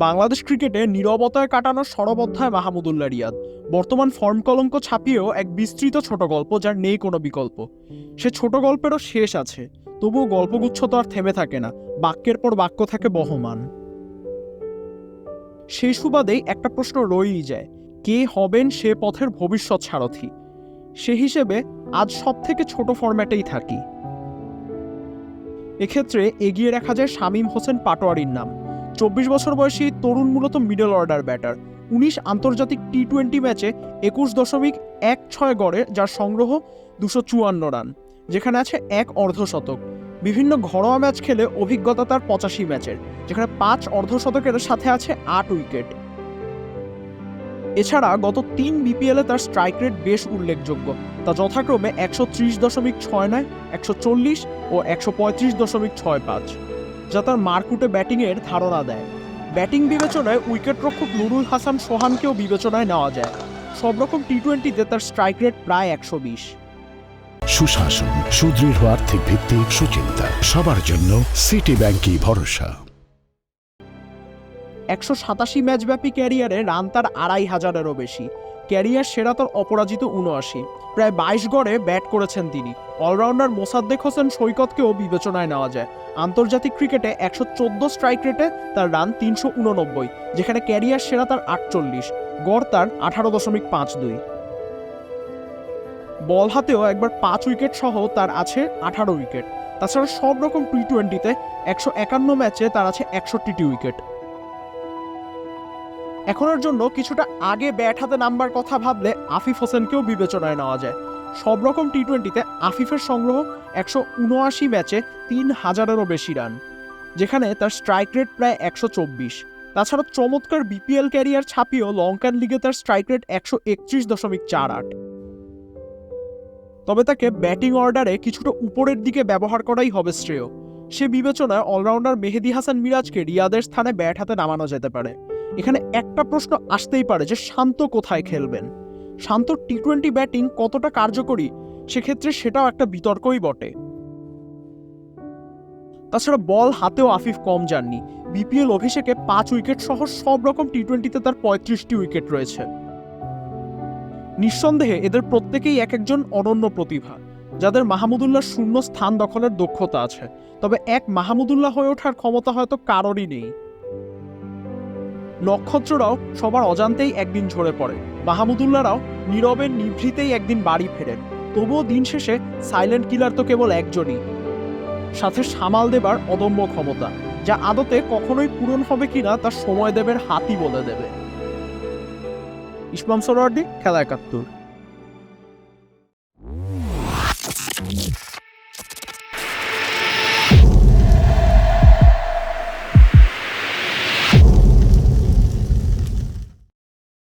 বাংলাদেশ ক্রিকেটে নীরবতায় কাটানো সরব-অধ্যায় মাহমুদুল্লাহ রিয়াদ। বর্তমান ফর্ম কলঙ্ক ছাপিয়েও এক বিস্তৃত ছোট গল্প, যার নেই কোনো বিকল্প। সে ছোট গল্পেরও শেষ আছে, তবুও গল্পগুচ্ছ তো আর থেমে থাকে না, বাক্যের পর বাক্য থাকে বহমান। সেই সুবাদেই একটা প্রশ্ন রয়েই যায়, কে হবেন সে পথের ভবিষ্যৎ সারথি? সে হিসেবে আজ সব থেকে ছোট ফরম্যাটেই থাকি। এক্ষেত্রে এগিয়ে রাখা যায় শামীম হোসেন পাটোয়ারির নাম। 24 বছর বয়সী তরুণ, মূলত মিডল অর্ডার ব্যাটার। 19 আন্তর্জাতিক টি-20 ম্যাচে 21.16 গড়ে, যার সংগ্রহ 254 রান, যেখানে আছে এক অর্ধশতক। বিভিন্ন ঘরোয়া ম্যাচ খেলে অভিজ্ঞতা তার 85 ম্যাচের, যেখানে 5 অর্ধশতকের সাথে আছে 8 উইকেট। এছাড়া গত 3 বিপিএলে তার স্ট্রাইক রেট বেশ উল্লেখযোগ্য, তা যথাক্রমে 130.69, 140 ও 135.65, যা তার মারকুটে ব্যাটিংয়ের ধারণা দেয়। ব্যাটিং বিবেচনায় উইকেটরক্ষক নুরুল হাসান সোহানকেও বিবেচনায় নেওয়া যায়। সব রকম টি-20তে তার স্ট্রাইক রেট প্রায় 120। সুশাসন, সুদৃঢ় আর্থিক ভিত্তি, সুচিন্তা, সবার জন্য সিটি ব্যাংকই ভরসা। 187 ম্যাচব্যাপী ক্যারিয়ারে রান তার 2500-এরও বেশি। ক্যারিয়ার সেরা তার অপরাজিত 79, প্রায় 22 গড়ে ব্যাট করেছেন তিনি। অলরাউন্ডার মোসাদ্দেক হোসেন সৈকতকেও বিবেচনায় নেওয়া যায়। আন্তর্জাতিক ক্রিকেটে 114 স্ট্রাইক রেটে তার রান 389, যেখানে ক্যারিয়ার সেরা তার 48, গড় তার 18.52। বল হাতেও একবার 5 উইকেট সহ তার আছে 18 উইকেট। তাছাড়া সব রকম টি-20তে 151 ম্যাচে তার আছে 61টি উইকেট। এখনের জন্য কিছুটা আগে ব্যাট হাতে নামবার কথা ভাবলে আফিফ হোসেনকেও বিবেচনায় নেওয়া যায়। সব রকম টি-20তে আফিফের সংগ্রহ 179 ম্যাচে 3000-এরও বেশি রান, যেখানে তার স্ট্রাইক রেট প্রায় 124। তাছাড়া চমৎকার বিপিএল ক্যারিয়ার ছাপিয়েও লঙ্কান লিগে তার স্ট্রাইক রেট 131.48। তবে তাকে ব্যাটিং অর্ডারে কিছুটা উপরের দিকে ব্যবহার করাই হবে শ্রেয়। সে বিবেচনায় অলরাউন্ডার মেহেদী হাসান মিরাজকে রিয়াদের স্থানে ব্যাট হাতে নামানো যেতে পারে। এখানে একটা প্রশ্ন আসতেই পারে যে শান্ত কোথায় খেলবেন? শান্ত টি-20 ব্যাটিং কতটা কার্যকরী, সেক্ষেত্রে সেটাও একটা বিতর্কই বটে। তাছাড়া বল হাতেও আফিফ কম যাননি। বিপিএল অভিষেকে 5 উইকেট সহ সব রকম টি-20তে তার 35টি উইকেট রয়েছে। নিঃসন্দেহে এদের প্রত্যেকেই এক একজন অনন্য প্রতিভা, যাদের মাহমুদুল্লাহ শূন্য স্থান দখলের দক্ষতা আছে। তবে এক মাহমুদুল্লাহ হয়ে ওঠার ক্ষমতা হয়তো কারোরই নেই। নক্ষত্ররাও সবার অজান্তেই একদিন ঝরে পড়ে, মাহমুদুল্লাহরাও নীরবে নিভৃতেই একদিন বাড়ি ফেরেন। তবুও দিন শেষে সাইলেন্ট কিলার তো কেবল একজনই, সাথে সামাল দেবার অদম্য ক্ষমতা, যা আদতে কখনোই পূরণ হবে কিনা তা সময় দেবের হাতই বলে দেবে। ইসমাম সোহরাওয়ার্দী, খেলা 71।